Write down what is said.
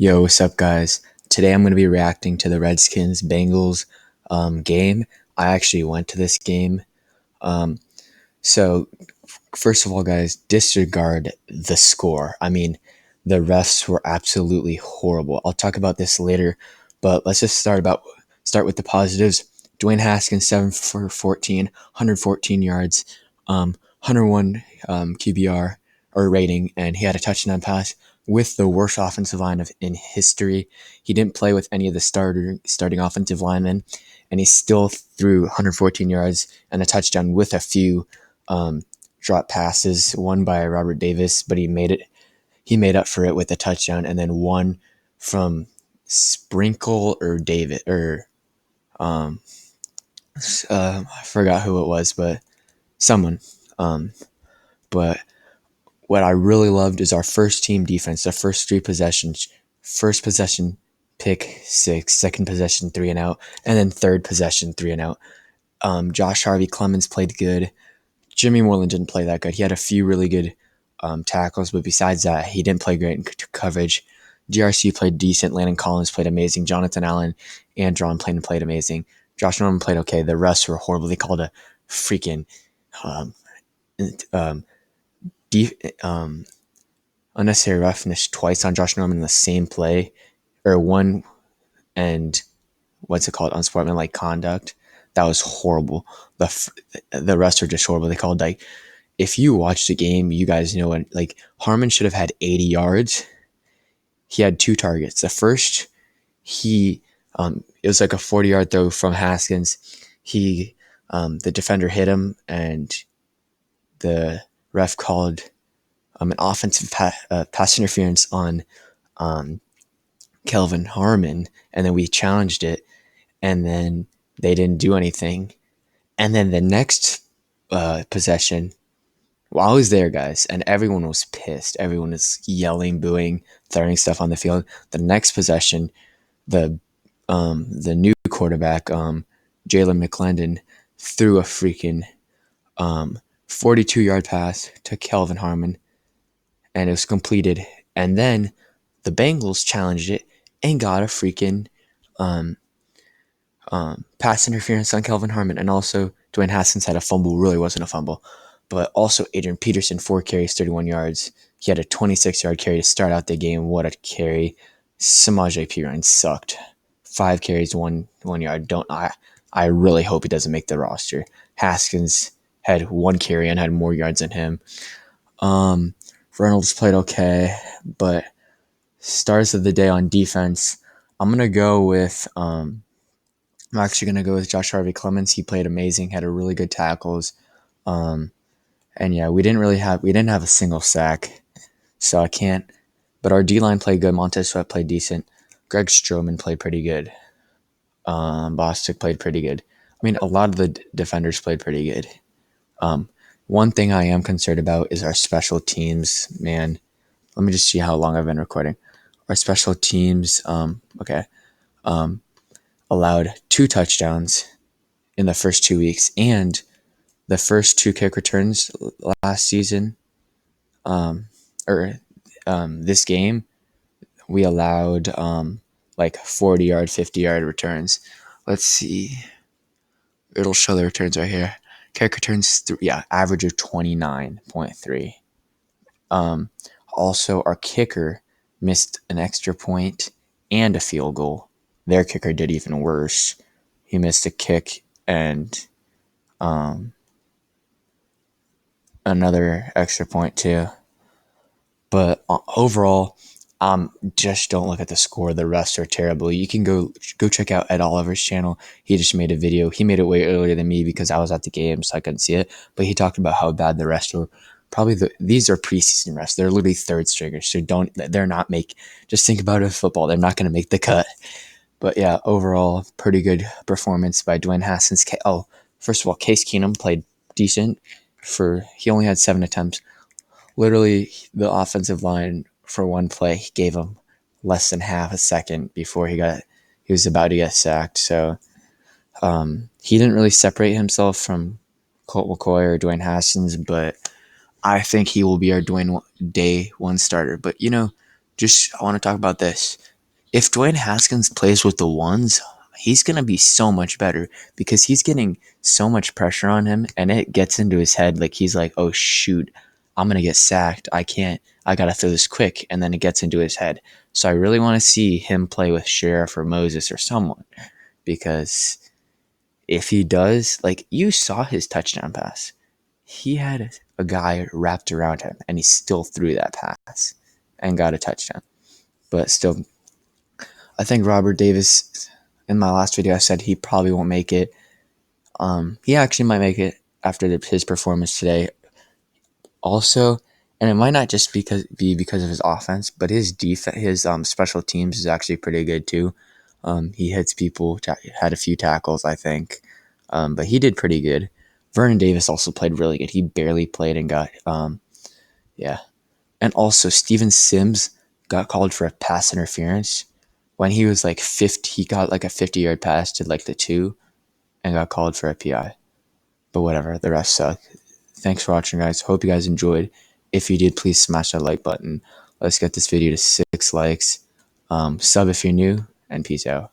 Yo, what's up, guys? Today I'm going to be reacting to the Redskins Bengals game. I actually went to this game. Um, so, first of all, guys, disregard the score. I mean, the refs were absolutely horrible. I'll talk about this later, but let's just start with the positives. Dwayne Haskins, 7 for 14, 114 yards, 101 QBR or rating, and he had a touchdown pass with the worst offensive line in history. He didn't play with any of the starting offensive linemen, and he still threw 114 yards and a touchdown with a few drop passes, one by Robert Davis, but he made up for it with a touchdown, and then one from Sprinkle or David or I forgot who it was, but someone. But what I really loved is our first team defense. The first three possessions, first possession pick six, second possession 3-and-out, and then third possession 3-and-out. Josh Harvey Clemens played good. Jimmy Moreland didn't play that good. He had a few really good tackles, but besides that, he didn't play great in coverage. GRC played decent. Landon Collins played amazing. Jonathan Allen and John played amazing. Josh Norman played okay. The rest were horrible. They called a freaking um, um, unnecessary roughness twice on Josh Norman in the same play, or one, and what's it called, unsportsmanlike conduct. That was horrible. The rest are just horrible. They called, like, if you watch the game, you guys know it. Like, Harmon should have had 80 yards. He had two targets. The first, it was like a 40-yard throw from Haskins. The defender hit him, and the ref called an offensive pass interference on Kelvin Harmon, and then we challenged it, and then they didn't do anything. And then the next possession, well, I was there, guys, and everyone was pissed. Everyone was yelling, booing, throwing stuff on the field. The next possession, the new quarterback, Jalen McClendon, threw a freaking 42-yard pass to Kelvin Harmon, and it was completed. And then the Bengals challenged it and got a freaking pass interference on Kelvin Harmon. And also Dwayne Haskins had a fumble. Really wasn't a fumble. But also Adrian Peterson, 4 carries, 31 yards. He had a 26-yard carry to start out the game. What a carry. Samaje Perine sucked. 5 carries, 1 yard. I really hope he doesn't make the roster. Haskins had 1 carry and had more yards than him. Reynolds played okay, but stars of the day on defense, I'm actually gonna go with Josh Harvey Clemens. He played amazing, had a really good tackles. And yeah, we didn't have a single sack, so I can't. But our D line played good. Montez Sweat played decent. Greg Stroman played pretty good. Bostic played pretty good. I mean, a lot of the defenders played pretty good. One thing I am concerned about is our special teams. Man, let me just see how long I've been recording. Our special teams, allowed 2 touchdowns in the first 2 weeks, and the first 2 kick returns last season, this game, we allowed like 40-yard, 50-yard returns. Let's see. It'll show the returns right here. Kick returns, average of 29.3. Also, our kicker missed an extra point and a field goal. Their kicker did even worse. He missed a kick and another extra point too. But overall, just don't look at the score. The refs are terrible. You can go check out Ed Oliver's channel. He just made a video. He made it way earlier than me because I was at the game, so I couldn't see it. But he talked about how bad the refs were. These are preseason refs. They're literally third stringers. So just think about it with football. They're not going to make the cut. But yeah, overall, pretty good performance by Dwayne Haskins. First of all, Case Keenum played decent. He only had 7 attempts. Literally, the offensive line for one play gave him less than half a second before he was about to get sacked. So he didn't really separate himself from Colt McCoy or Dwayne Haskins, but I think he will be our day one starter. But I want to talk about this. if Dwayne Haskins plays with the ones, he's going to be so much better because he's getting so much pressure on him and it gets into his head. Like he's like, oh, shoot, I'm going to get sacked. I can't, I got to throw this quick. And then it gets into his head. So I really want to see him play with Sheriff or Moses or someone because if he does, like you saw his touchdown pass, he had a guy wrapped around him and he still threw that pass and got a touchdown. But still, I think Robert Davis, in my last video, I said he probably won't make it. He actually might make it after his performance today. Also, and it might not just be because of his offense, but his defense, his special teams is actually pretty good too. He hits people, had a few tackles, I think, but he did pretty good. Vernon Davis also played really good. He barely played and got, yeah. And also, Steven Sims got called for a pass interference when he was like 50. He got like a 50-yard pass to like the 2 and got called for a PI. But whatever, the rest suck. Thanks for watching, guys. Hope you guys enjoyed. If you did, please smash that like button. Let's get this video to 6 likes. Sub if you're new, and peace out.